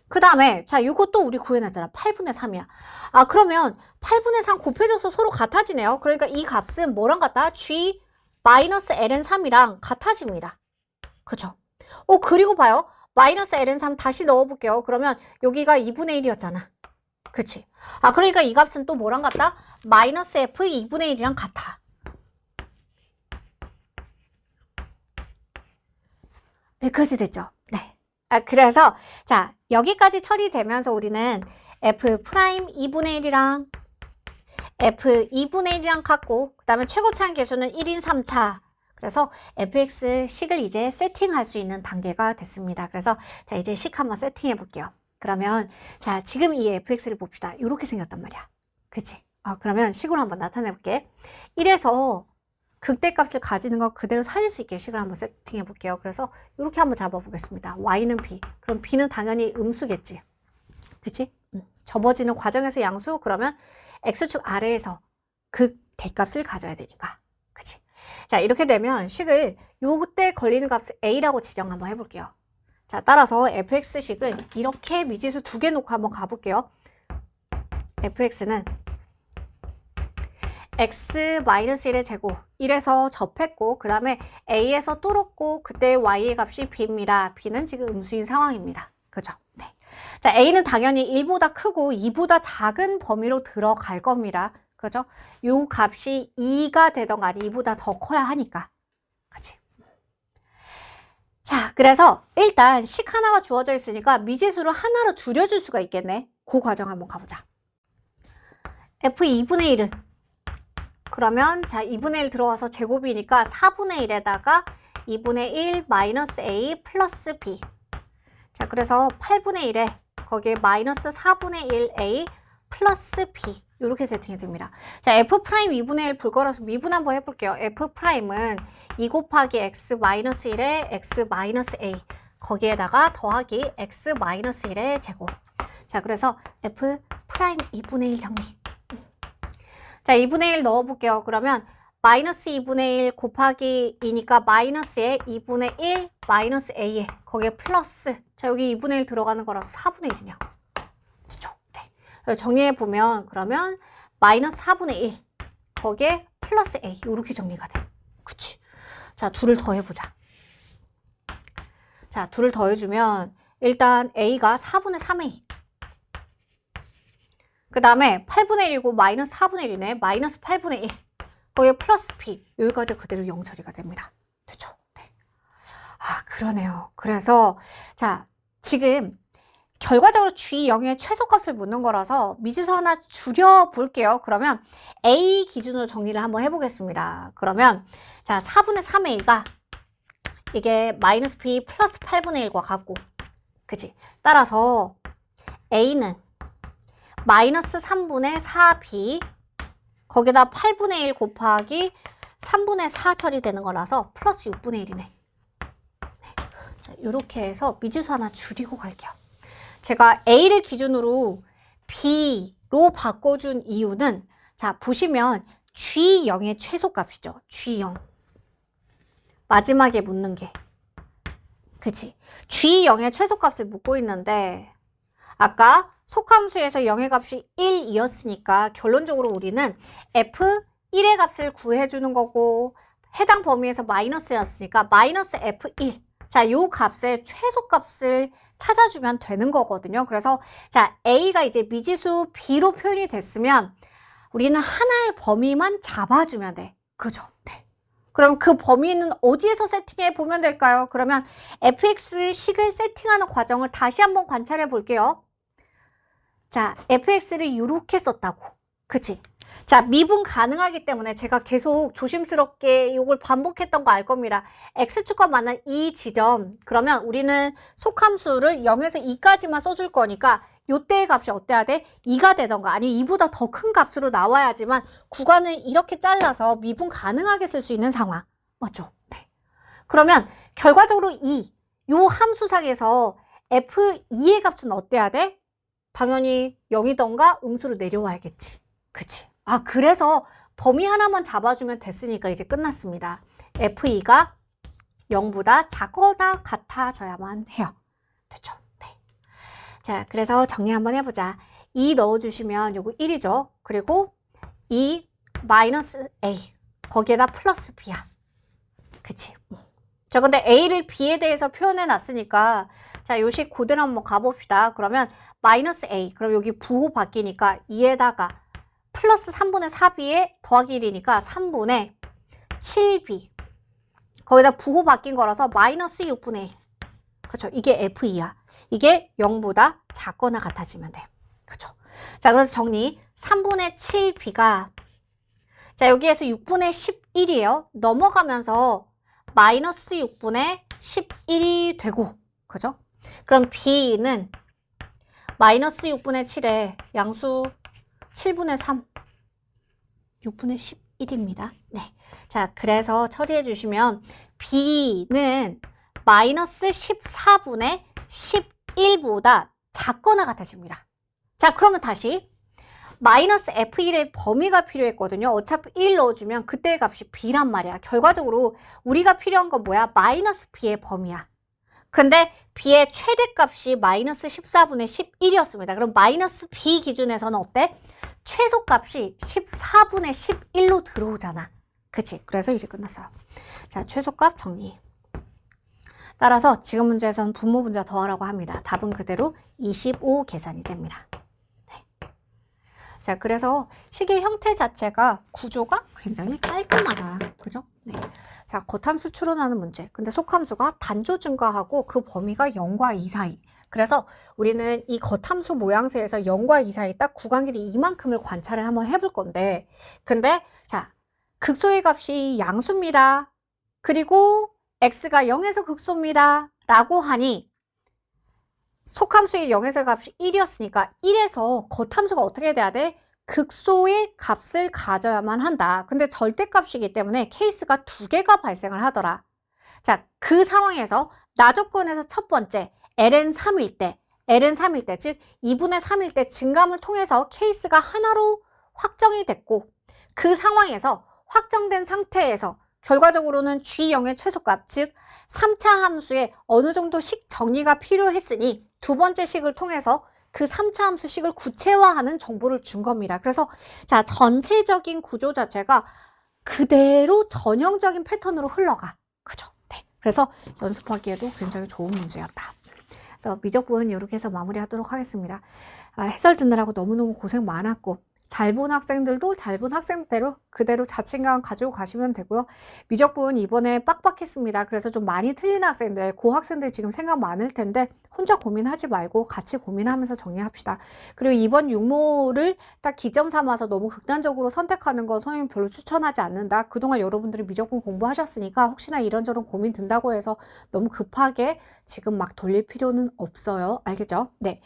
그 다음에 자, 이것도 우리 구해놨잖아. 8분의 3이야. 그러면 8분의 3 곱해져서 서로 같아지네요. 그러니까 이 값은 뭐랑 같다? g 마이너스 ln3이랑 같아집니다. 그죠? 그리고 봐요. 마이너스 ln3 다시 넣어볼게요. 그러면 여기가 2분의 1이었잖아. 그치? 그러니까 이 값은 또 뭐랑 같다? 마이너스 f 2분의 1이랑 같아. 여기까지 됐죠? 네. 그래서 자, 여기까지 처리되면서 우리는 f 프라임 2분의 1이랑 f 2분의 1이랑 같고 그 다음에 최고차항 계수는 1인 3차. 그래서 fx 식을 이제 세팅할 수 있는 단계가 됐습니다. 그래서 자, 이제 식 한번 세팅해 볼게요. 그러면 자, 지금 이 fx를 봅시다. 이렇게 생겼단 말이야. 그치? 그러면 식으로 한번 나타내 볼게. 1에서 극대값을 가지는 거 그대로 살릴 수 있게 식을 한번 세팅해 볼게요. 그래서 이렇게 한번 잡아 보겠습니다. y는 b. 그럼 b는 당연히 음수겠지. 그치? 접어지는 과정에서 양수. 그러면 x축 아래에서 극대값을 가져야 되니까. 그치? 자, 이렇게 되면 식을 요때 걸리는 값을 a라고 지정 한번 해볼게요. 자, 따라서 fx식을 이렇게 미지수 2개 놓고 한번 가볼게요. fx는 x-1의 제곱 1에서 접했고 그 다음에 a에서 뚫었고 그때 y의 값이 b입니다. b는 지금 음수인 상황입니다. 그죠? 네. 자, a는 당연히 1보다 크고 2보다 작은 범위로 들어갈 겁니다. 그죠? 요 값이 2가 되던 간에 2보다 더 커야 하니까. 그치? 자, 그래서 일단 식 하나가 주어져 있으니까 미지수를 하나로 줄여줄 수가 있겠네. 그 과정 한번 가보자. f 2분의 1은 그러면 자, 2분의 1 들어와서 제곱이니까 4분의 1에다가 2분의 1 마이너스 a 플러스 b. 자, 그래서 8분의 1에 거기에 마이너스 4분의 1 a 플러스 b. 이렇게 세팅이 됩니다. 자, f 프라임 2분의 1 불걸어서 미분 한번 해볼게요. f 프라임은 2 곱하기 x 마이너스 1에 x 마이너스 a 거기에다가 더하기 x 마이너스 1의 제곱. 자, 그래서 f 프라임 2분의 1 정리. 자, 2분의 1 넣어볼게요. 그러면 마이너스 2분의 1 곱하기 2니까 마이너스에 2분의 1 마이너스 a에 거기에 플러스. 자, 여기 2분의 1 들어가는 거라서 4분의 1이네요. 그렇죠? 네. 정리해보면 그러면 마이너스 4분의 1 거기에 플러스 a 이렇게 정리가 돼. 그치? 자, 둘을 더해보자. 자, 둘을 더해주면 일단 a가 4분의 3a 그 다음에 8분의 1이고 마이너스 4분의 1이네. 마이너스 8분의 1 거기에 플러스 b 여기까지 그대로 0 처리가 됩니다. 됐죠? 네. 그러네요. 그래서 자, 지금 결과적으로 G0의 최소값을 묻는 거라서 미지수 하나 줄여볼게요. 그러면 A 기준으로 정리를 한번 해보겠습니다. 그러면 자, 4분의 3의 1가 이게 마이너스 B 플러스 8분의 1과 같고, 그치? 따라서 A는 마이너스 3분의 4B 거기다 8분의 1 곱하기 3분의 4 처리되는 거라서 플러스 6분의 1이네. 네. 자, 이렇게 해서 미지수 하나 줄이고 갈게요. 제가 A를 기준으로 B로 바꿔준 이유는 자, 보시면 G0의 최소값이죠. G0. 마지막에 묻는 게. 그치? G0의 최소값을 묻고 있는데 아까 속함수에서 0의 값이 1이었으니까 결론적으로 우리는 F1의 값을 구해주는 거고 해당 범위에서 마이너스였으니까 마이너스 F1. 자, 요 값의 최소값을 찾아주면 되는 거거든요. 그래서 자, A가 이제 미지수 B로 표현이 됐으면 우리는 하나의 범위만 잡아주면 돼. 그죠? 네. 그럼 그 범위는 어디에서 세팅해 보면 될까요? 그러면 fx식을 세팅하는 과정을 다시 한번 관찰해 볼게요. 자, fx를 이렇게 썼다고. 그치? 자, 미분 가능하기 때문에 제가 계속 조심스럽게 이걸 반복했던 거 알 겁니다. x축과 만난 이 지점, 그러면 우리는 속함수를 0에서 2까지만 써줄 거니까 요때의 값이 어때야 돼? 2가 되던가 아니면 2보다 더 큰 값으로 나와야지만 구간을 이렇게 잘라서 미분 가능하게 쓸 수 있는 상황. 맞죠? 네. 그러면 결과적으로 요 함수상에서 f2의 값은 어때야 돼? 당연히 0이던가 음수로 내려와야겠지. 그치? 아, 그래서 범위 하나만 잡아주면 됐으니까 이제 끝났습니다. f2가 0보다 작거나 같아져야만 해요. 됐죠? 네. 자, 그래서 정리 한번 해보자. 2 넣어주시면 요거 1이죠. 그리고 2 마이너스 A 거기에다 플러스 B야. 그치? 자, 근데 A를 B에 대해서 표현해 놨으니까 자, 요식 고대로 한번 가봅시다. 그러면 마이너스 A 그럼 여기 부호 바뀌니까 2에다가 플러스 3분의 4B에 더하기 1이니까 3분의 7B 거기다 부호 바뀐 거라서 마이너스 6분의 1. 그쵸? 이게 F2야. 이게 0보다 작거나 같아지면 돼. 그쵸? 자, 그래서 정리. 3분의 7B가 자, 여기에서 6분의 11이에요. 넘어가면서 마이너스 6분의 11이 되고, 그죠? 그럼 B는 마이너스 6분의 7에 양수 7분의 3, 6분의 11입니다. 네. 자, 그래서 처리해 주시면 B는 마이너스 14분의 11보다 작거나 같아집니다. 자, 그러면 다시 마이너스 F1의 범위가 필요했거든요. 어차피 1 넣어주면 그때의 값이 B란 말이야. 결과적으로 우리가 필요한 건 뭐야? 마이너스 B의 범위야. 근데 B의 최대값이 마이너스 14분의 11이었습니다. 그럼 마이너스 B 기준에서는 어때? 최소값이 14분의 11로 들어오잖아. 그치? 그래서 이제 끝났어요. 자, 최소값 정리. 따라서 지금 문제에서는 분모 분자 더하라고 합니다. 답은 그대로 25 계산이 됩니다. 자, 그래서 식의 형태 자체가 구조가 굉장히 깔끔하다. 그죠? 네. 자, 겉함수 추론하는 문제. 근데 속함수가 단조 증가하고 그 범위가 0과 2 사이. 그래서 우리는 이 겉함수 모양새에서 0과 2 사이 딱 구간 길이 이만큼을 관찰을 한번 해볼 건데, 근데 자, 극소의 값이 양수입니다. 그리고 x가 0에서 극소입니다. 라고 하니 속함수의 0에서 값이 1이었으니까 1에서 겉함수가 어떻게 돼야 돼? 극소의 값을 가져야만 한다. 근데 절대값이기 때문에 케이스가 2개가 발생을 하더라. 자, 그 상황에서 나조건에서 첫 번째 ln 3일 때, 즉 2분의 3일 때 증감을 통해서 케이스가 하나로 확정이 됐고 그 상황에서 확정된 상태에서 결과적으로는 G0의 최소값, 즉 3차 함수에 어느 정도 식 정리가 필요했으니 두 번째 식을 통해서 그 3차 함수 식을 구체화하는 정보를 준 겁니다. 그래서 자, 전체적인 구조 자체가 그대로 전형적인 패턴으로 흘러가. 그죠? 네. 그래서 연습하기에도 굉장히 좋은 문제였다. 그래서 미적분 이렇게 해서 마무리하도록 하겠습니다. 해설 듣느라고 너무너무 고생 많았고 잘 본 학생들도 잘 본 학생대로 그대로 자신감 가지고 가시면 되고요. 미적분 이번에 빡빡했습니다. 그래서 좀 많이 틀린 학생들, 그 학생들 지금 생각 많을 텐데 혼자 고민하지 말고 같이 고민하면서 정리합시다. 그리고 이번 육모를 딱 기점 삼아서 너무 극단적으로 선택하는 건 선생님 별로 추천하지 않는다. 그동안 여러분들이 미적분 공부하셨으니까 혹시나 이런저런 고민 든다고 해서 너무 급하게 지금 막 돌릴 필요는 없어요. 알겠죠? 네.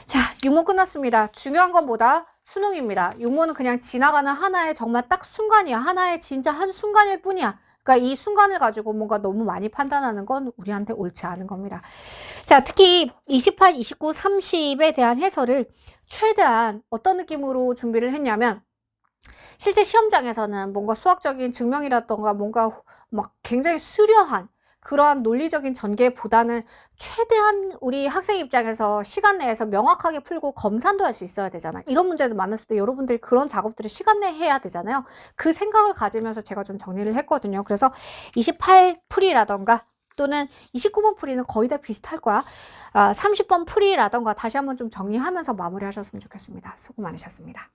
자, 육모 끝났습니다. 중요한 건 뭐다? 수능입니다. 육모는 그냥 지나가는 하나의 정말 딱 순간이야. 하나의 진짜 한 순간일 뿐이야. 그러니까 이 순간을 가지고 뭔가 너무 많이 판단하는 건 우리한테 옳지 않은 겁니다. 자, 특히 28, 29, 30에 대한 해설을 최대한 어떤 느낌으로 준비를 했냐면 실제 시험장에서는 뭔가 수학적인 증명이라던가 뭔가 막 굉장히 수려한 그러한 논리적인 전개보다는 최대한 우리 학생 입장에서 시간 내에서 명확하게 풀고 검산도 할 수 있어야 되잖아요. 이런 문제들 많았을 때 여러분들이 그런 작업들을 시간 내에 해야 되잖아요. 그 생각을 가지면서 제가 좀 정리를 했거든요. 그래서 28풀이라던가 또는 29번 풀이는 거의 다 비슷할 거야. 30번 풀이라던가 다시 한번 좀 정리하면서 마무리하셨으면 좋겠습니다. 수고 많으셨습니다.